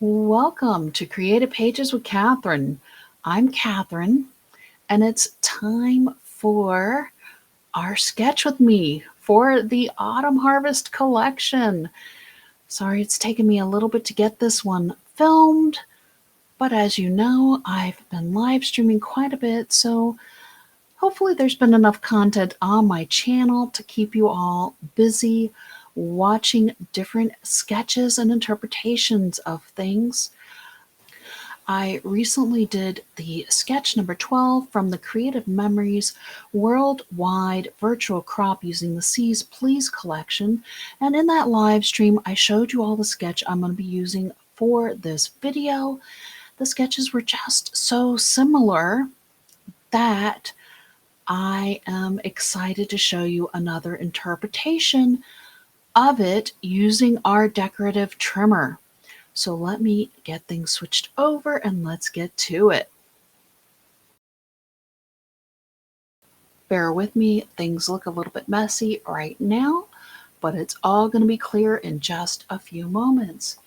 Welcome to Creative Pages with Catherine. I'm Catherine, and it's time for our sketch with me for the Autumn Harvest collection. Sorry, it's taken me a little bit to get this one filmed, but as you know, I've been live streaming quite a bit, so hopefully there's been enough content on my channel to keep you all busy watching different sketches and interpretations of things. I recently did the sketch number 12 from the Creative Memories Worldwide Virtual Crop using the Seas Please collection. And in that live stream, I showed you all the sketch I'm going to be using for this video. The sketches were just so similar that I am excited to show you another interpretation of it using our decorative trimmer. So let me get things switched over and let's get to it. Bear with me, things look a little bit messy right now, but it's all going to be clear in just a few moments.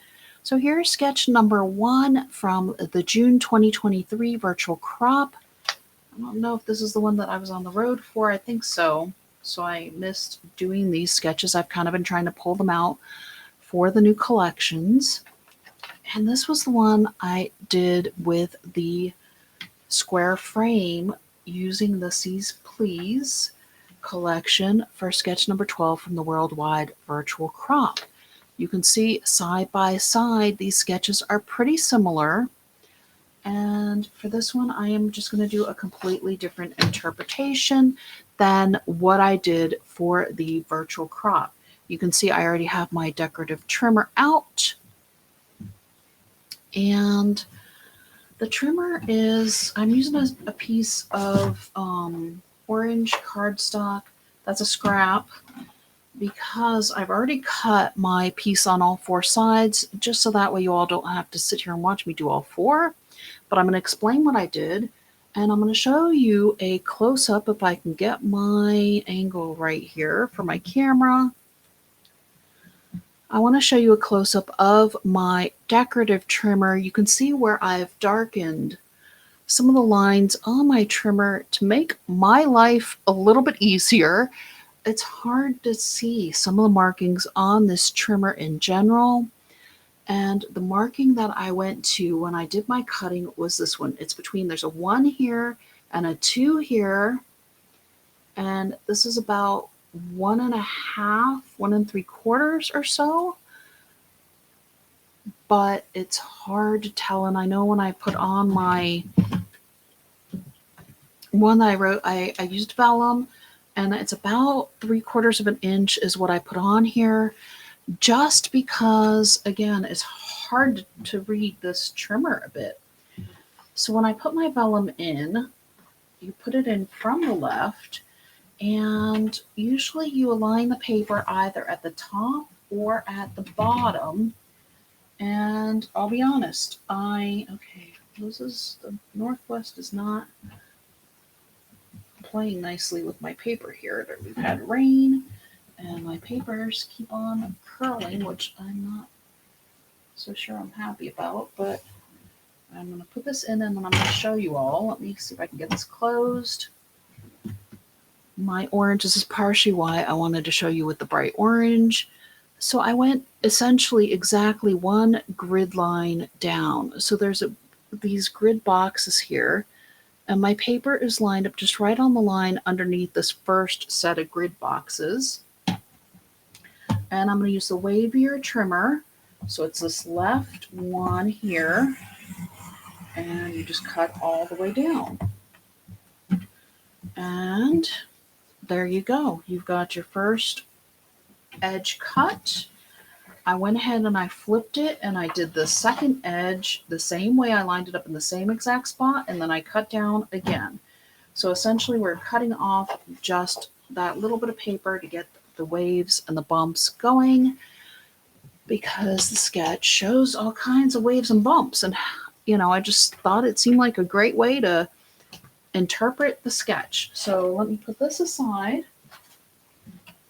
So here's sketch number 1 from the June 2023 virtual crop. I don't know if this is the one that I was on the road for. I think so. So I missed doing these sketches. I've kind of been trying to pull them out for the new collections. And this was the one I did with the square frame using the Seas Please collection for sketch number 12 from the Worldwide Virtual Crop. You can see side by side, these sketches are pretty similar. And for this one, I am just going to do a completely different interpretation than what I did for the virtual crop. You can see I already have my decorative trimmer out. And the trimmer is, I'm using a piece of orange cardstock. That's a scrap because I've already cut my piece on all 4 sides, just so that way you all don't have to sit here and watch me do all 4. But I'm going to explain what I did, and I'm going to show you a close-up if I can get my angle right here for my camera. I want to show you a close-up of my decorative trimmer. You can see where I've darkened some of the lines on my trimmer to make my life a little bit easier. It's hard to see some of the markings on this trimmer in general. And the marking that I went to when I did my cutting was this one. It's between, there's a 1 here and a 2 here. And this is about 1.5, 1 3/4 or so. But it's hard to tell. And I know when I put on my one that I wrote, I used vellum, and it's about 3/4 of an inch is what I put on here, just because, again, it's hard to read this trimmer a bit. So when I put my vellum in, you put it in from the left, and usually you align the paper either at the top or at the bottom. And I'll be honest, okay, the Northwest is not playing nicely with my paper here. We've had rain and my papers keep on curling, which I'm not so sure I'm happy about, but I'm going to put this in and then I'm going to show you all. Let me see if I can get this closed. My orange, this is partially why I wanted to show you with the bright orange. So I went essentially exactly 1 grid line down. So there's these grid boxes here, and my paper is lined up just right on the line underneath this first set of grid boxes. And I'm going to use the wavier trimmer. So it's this left one here, and you just cut all the way down. And there you go. You've got your first edge cut. I went ahead and I flipped it and I did the second edge the same way. I lined it up in the same exact spot, and then I cut down again. So essentially we're cutting off just that little bit of paper to get the waves and the bumps going, because the sketch shows all kinds of waves and bumps. And, I just thought it seemed like a great way to interpret the sketch. So let me put this aside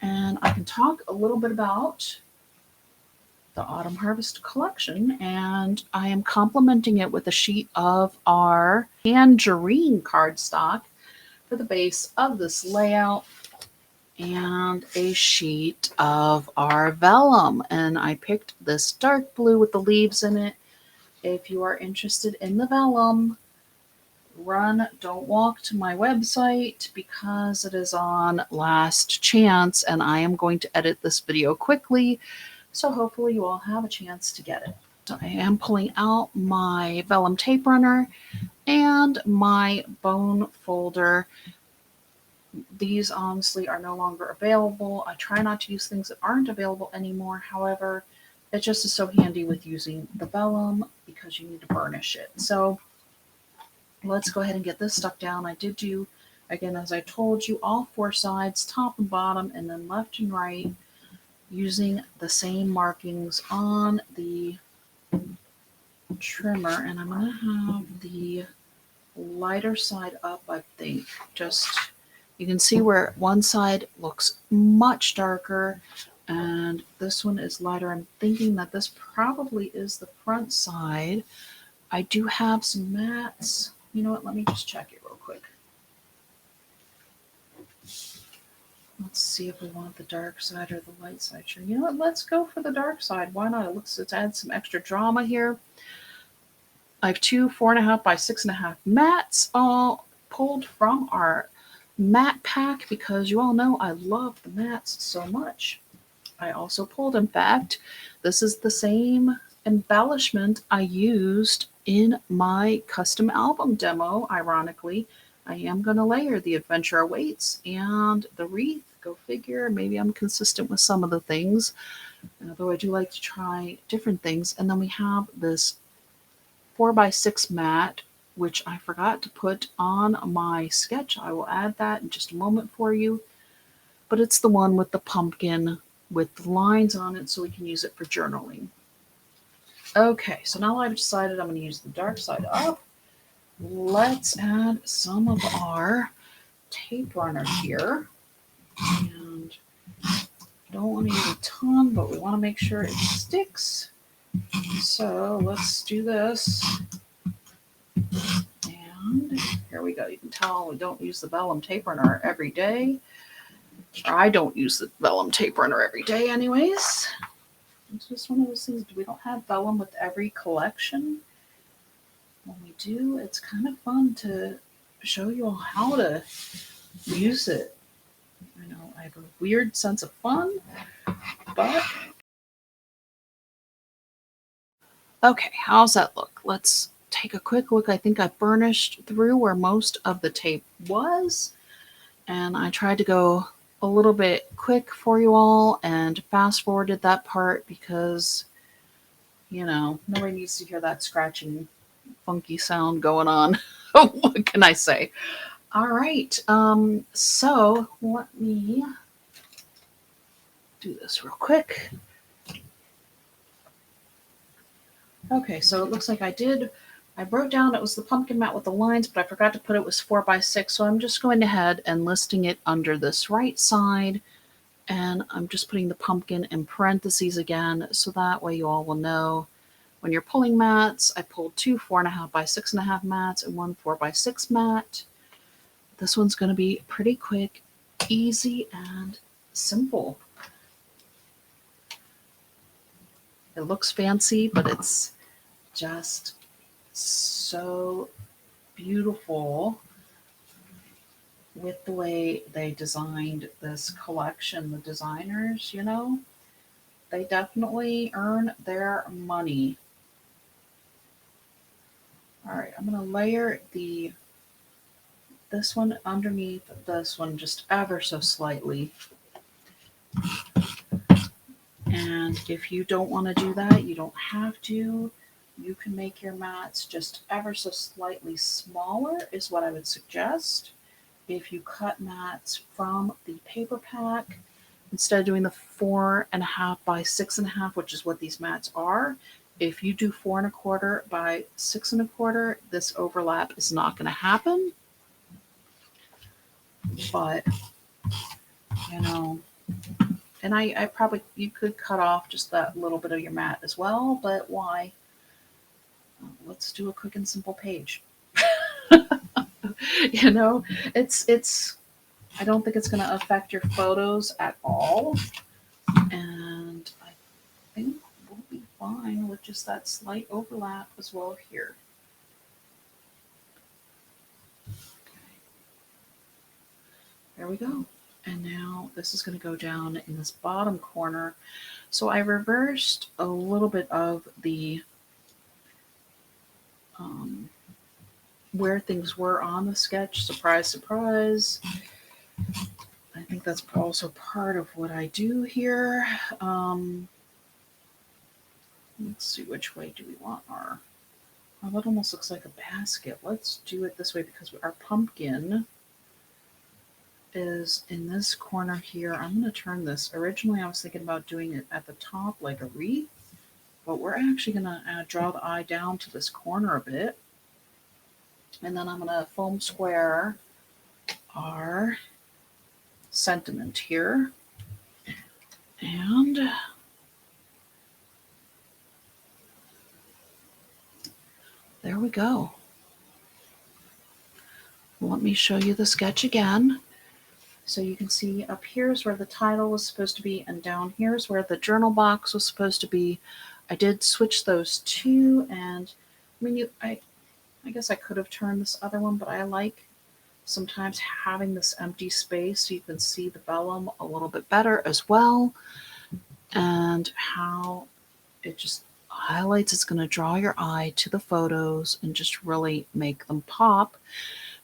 and I can talk a little bit about the Autumn Harvest collection, and I am complementing it with a sheet of our tangerine cardstock for the base of this layout and a sheet of our vellum. And I picked this dark blue with the leaves in it. If you are interested in the vellum, run, don't walk to my website because it is on last chance and I am going to edit this video quickly. So hopefully you all have a chance to get it. So I am pulling out my vellum tape runner and my bone folder. These honestly are no longer available. I try not to use things that aren't available anymore. However, it just is so handy with using the vellum because you need to burnish it. So let's go ahead and get this stuck down. I did do, again, as I told you, all four sides, top and bottom, and then left and right, using the same markings on the trimmer. And I'm going to have the lighter side up, I think. Just, you can see where one side looks much darker and this one is lighter. I'm thinking that this probably is the front side. I do have some mats. You know what? Let me just check it real quick. Let's see if we want the dark side or the light side. Sure. You know what? Let's go for the dark side. Why not? Let's add some extra drama here. I have two 4.5 by 6.5 mats all pulled from our mat pack because you all know I love the mats so much. I also pulled, in fact, this is the same embellishment I used in my custom album demo. Ironically, I am going to layer the Adventure Awaits and the wreath. Go figure. Maybe I'm consistent with some of the things, although I do like to try different things. And then we have this 4x6 mat, which I forgot to put on my sketch. I will add that in just a moment for you. But it's the one with the pumpkin with lines on it so we can use it for journaling. Okay, so now I've decided I'm going to use the dark side up. Let's add some of our tape runner here. And I don't want to use a ton, but we want to make sure it sticks. So let's do this. And here we go. You can tell we don't use the vellum tape runner every day. Or I don't use the vellum tape runner every day anyways. It's just one of those things. We don't have vellum with every collection. When we do, it's kind of fun to show you all how to use it. I know I have a weird sense of fun, but okay, how's that look? Let's take a quick look. I think I burnished through where most of the tape was, and I tried to go a little bit quick for you all and fast forwarded that part because, you know, nobody needs to hear that scratching funky sound going on. What can I say? All right, so let me do this real quick. Okay, so it looks like I wrote down it was the pumpkin mat with the lines, but I forgot to put it was 4x6. So I'm just going ahead and listing it under this right side. And I'm just putting the pumpkin in parentheses again. So that way you all will know when you're pulling mats. I pulled two 4.5 by 6.5 mats and one 4x6 mat. This one's going to be pretty quick, easy, and simple. It looks fancy, but it's just so beautiful with the way they designed this collection. The designers, you know, they definitely earn their money. All right, I'm going to layer this one underneath this one just ever so slightly. And if you don't want to do that, you don't have to. You can make your mats just ever so slightly smaller is what I would suggest. If you cut mats from the paper pack, instead of doing the 4.5 by 6.5, which is what these mats are, if you do 4.25 by 6.25, this overlap is not going to happen. But, you know, And I probably, you could cut off just that little bit of your mat as well, but why? Let's do a quick and simple page. You know, it's I don't think it's going to affect your photos at all. And I think we'll be fine with just that slight overlap as well here. There we go. And now this is going to go down in this bottom corner. So I reversed a little bit of the where things were on the sketch. Surprise, surprise. I think that's also part of what I do here. Let's see, which way do we want our... Oh, that almost looks like a basket. Let's do it this way because our pumpkin is in this corner here. I'm going to turn this. Originally, I was thinking about doing it at the top like a wreath, but we're actually going to draw the eye down to this corner a bit. And then I'm going to foam square our sentiment here. And there we go. Let me show you the sketch again. So you can see up here is where the title was supposed to be, and down here is where the journal box was supposed to be. I did switch those two, and I mean, I guess I could have turned this other one, but I like sometimes having this empty space so you can see the vellum a little bit better as well, and how it just highlights. It's going to draw your eye to the photos and just really make them pop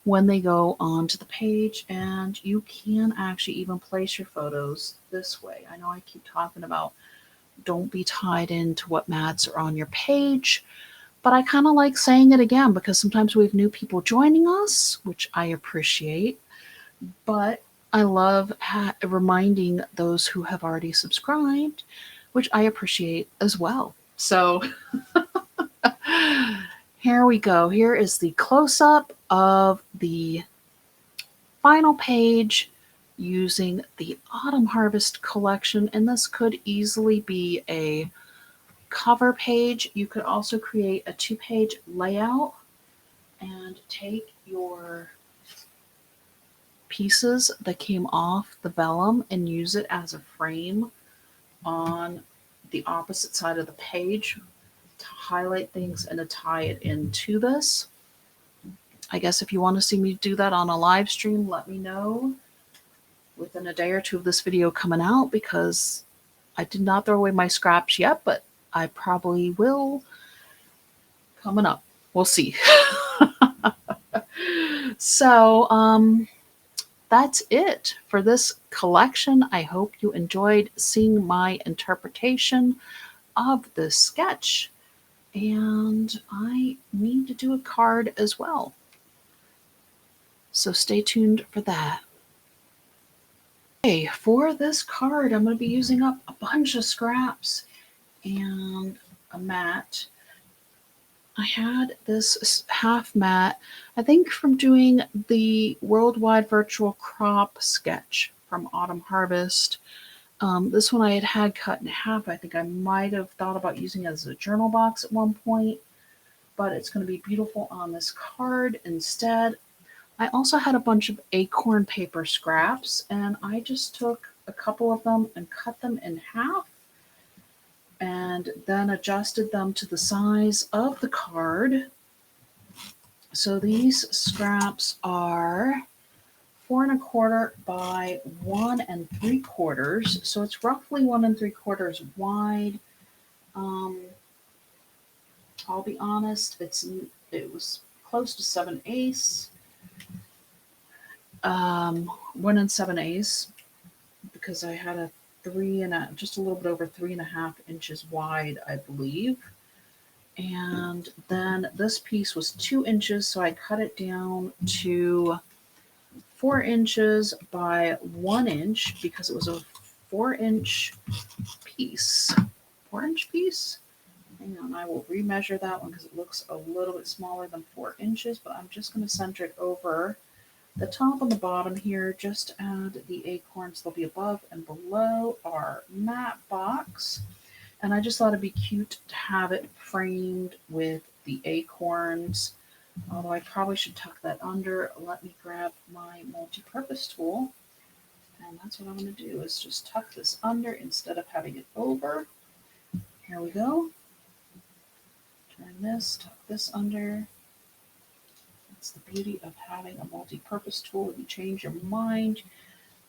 when they go onto the page. And you can actually even place your photos this way. I know I keep talking about don't be tied into what mats are on your page, but I kind of like saying it again because sometimes we have new people joining us, which I appreciate, but I love reminding those who have already subscribed, which I appreciate as well. So here we go. Here is the close-up of the final page using the Autumn Harvest collection, and this could easily be a cover page. You could also create a 2-page layout and take your pieces that came off the vellum and use it as a frame on the opposite side of the page to highlight things and to tie it into this. I guess if you want to see me do that on a live stream, let me know within a day or two of this video coming out, because I did not throw away my scraps yet, but I probably will coming up. We'll see. So that's it for this collection. I hope you enjoyed seeing my interpretation of this sketch. And I need to do a card as well, so stay tuned for that. Okay, for this card, I'm going to be using up a bunch of scraps and a mat. I had this half mat, I think from doing the Worldwide Virtual Crop sketch from Autumn Harvest. This one I had cut in half. I think I might have thought about using it as a journal box at one point, but it's going to be beautiful on this card instead. I also had a bunch of acorn paper scraps, and I just took a couple of them and cut them in half and then adjusted them to the size of the card. So these scraps are 4 1/4 by 1 3/4. So it's roughly 1 3/4 wide. I'll be honest, it was close to 7/8. 1 7/8, because I had a just a little bit over 3.5 inches wide, I believe. And then this piece was 2 inches, so I cut it down to 4 inches by 1 inch because it was a 4-inch piece. 4-inch piece? Hang on, I will remeasure that one because it looks a little bit smaller than 4 inches, but I'm just going to center it over the top and the bottom here, just add the acorns. They'll be above and below our mat box. And I just thought it'd be cute to have it framed with the acorns. Although I probably should tuck that under. Let me grab my multi-purpose tool. And that's what I'm going to do, is just tuck this under instead of having it over. Here we go. Turn this, tuck this under. That's the beauty of having a multi-purpose tool. If you change your mind,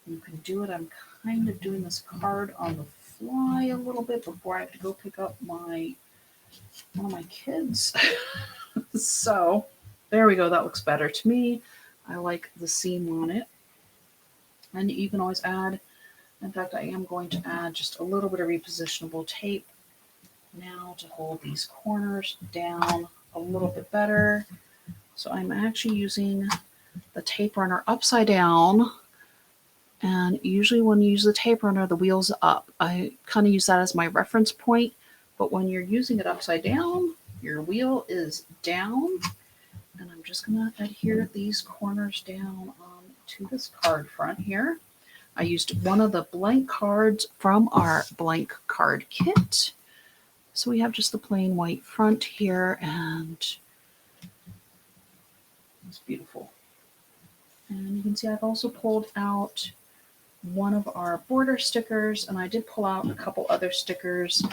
you can do it. I'm kind of doing this card on the fly a little bit before I have to go pick up one of my kids. So there we go. That looks better to me. I like the seam on it. And you can always add, in fact, I am going to add just a little bit of repositionable tape now to hold these corners down a little bit better. So I'm actually using the tape runner upside down. And usually when you use the tape runner, the wheel's up. I kind of use that as my reference point. But when you're using it upside down, your wheel is down. And I'm just going to adhere these corners down to this card front here. I used one of the blank cards from our blank card kit. So we have just the plain white front here, and it's beautiful. And you can see I've also pulled out one of our border stickers, and I did pull out a couple other stickers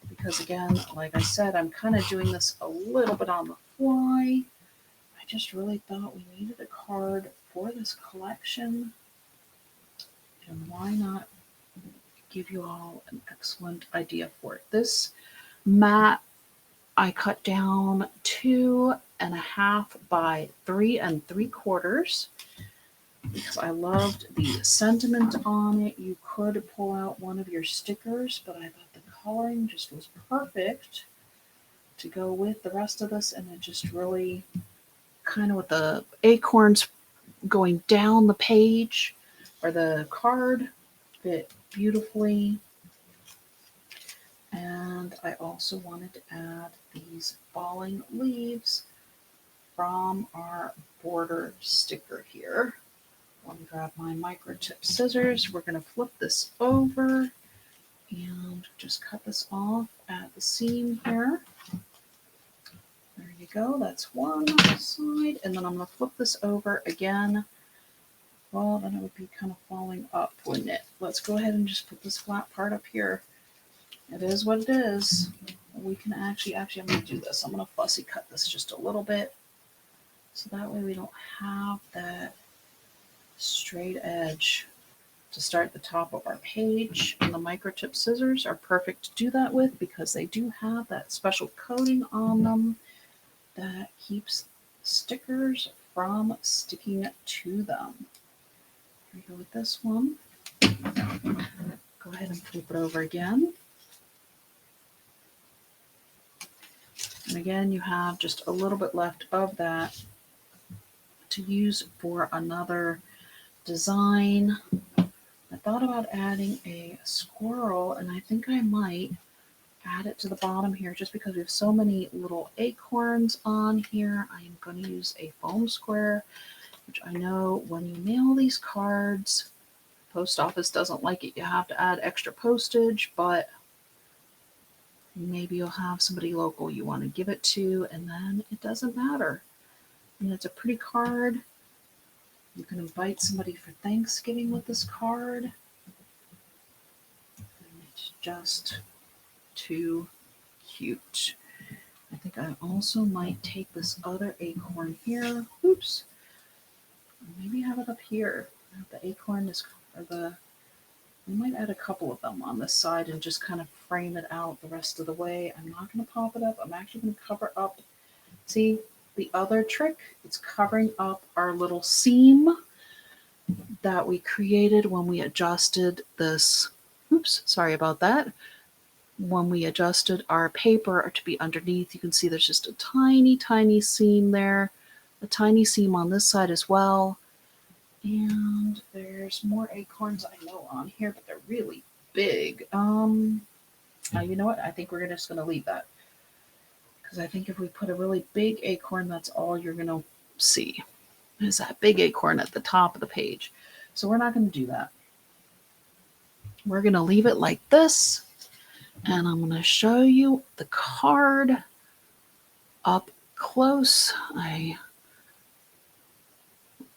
because, again, like I said, I'm kind of doing this a little bit on the fly. I just really thought we needed a card for this collection, and why not give you all an excellent idea for it. This mat I cut down 2.5 by 3 3/4 because I loved the sentiment on it. You could pull out one of your stickers, but I thought the coloring just was perfect to go with the rest of this, and it just really kind of with the acorns going down the page or the card fit beautifully. And I also wanted to add these falling leaves from our border sticker here. Let me grab my microtip scissors. We're going to flip this over and just cut this off at the seam here. There you go. That's one side. And then I'm going to flip this over again. Well, then it would be kind of falling up, wouldn't it? Let's go ahead and just put this flat part up here. It is what it is. We can actually, I'm going to do this. I'm going to fussy cut this just a little bit. So that way we don't have that straight edge to start the top of our page. And the microtip scissors are perfect to do that with because they do have that special coating on them that keeps stickers from sticking to them. Here we go with this one. Go ahead and flip it over again. And again, you have just a little bit left of that to use for another design. I thought about adding a squirrel, and I think I might add it to the bottom here just because we have so many little acorns on here. I am going to use a foam square, which I know when you mail these cards, post office doesn't like it. You have to add extra postage, but maybe you'll have somebody local you want to give it to, and then it doesn't matter. And it's a pretty card. You can invite somebody for Thanksgiving with this card. And it's just too cute. I think I also might take this other acorn here. Oops. Maybe have it up here. The acorn is, we might add a couple of them on this side and just kind of frame it out the rest of the way. I'm not going to pop it up. I'm actually going to cover up. See the other trick? It's covering up our little seam that we created when we adjusted this. Oops, sorry about that. When we adjusted our paper to be underneath, you can see there's just a tiny, tiny seam there. A tiny seam on this side as well. And there's more acorns I know on here, but they're really big. You know what? I think we're just going to leave that. Because I think if we put a really big acorn, that's all you're going to see. is that big acorn at the top of the page. So we're not going to do that. We're going to leave it like this. And I'm going to show you the card up close. I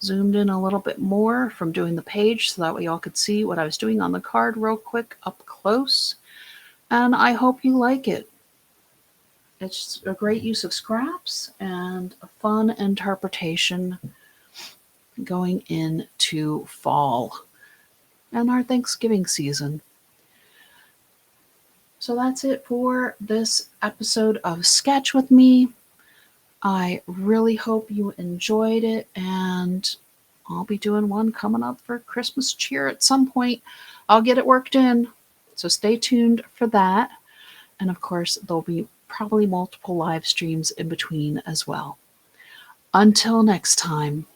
zoomed in a little bit more from doing the page so that way y'all could see what I was doing on the card real quick up close. And I hope you like it. It's a great use of scraps and a fun interpretation going into fall and our Thanksgiving season. So that's it for this episode of Sketch with Me. I really hope you enjoyed it, and I'll be doing one coming up for Christmas cheer at some point. I'll get it worked in, so stay tuned for that. And of course, there'll be probably multiple live streams in between as well. Until next time.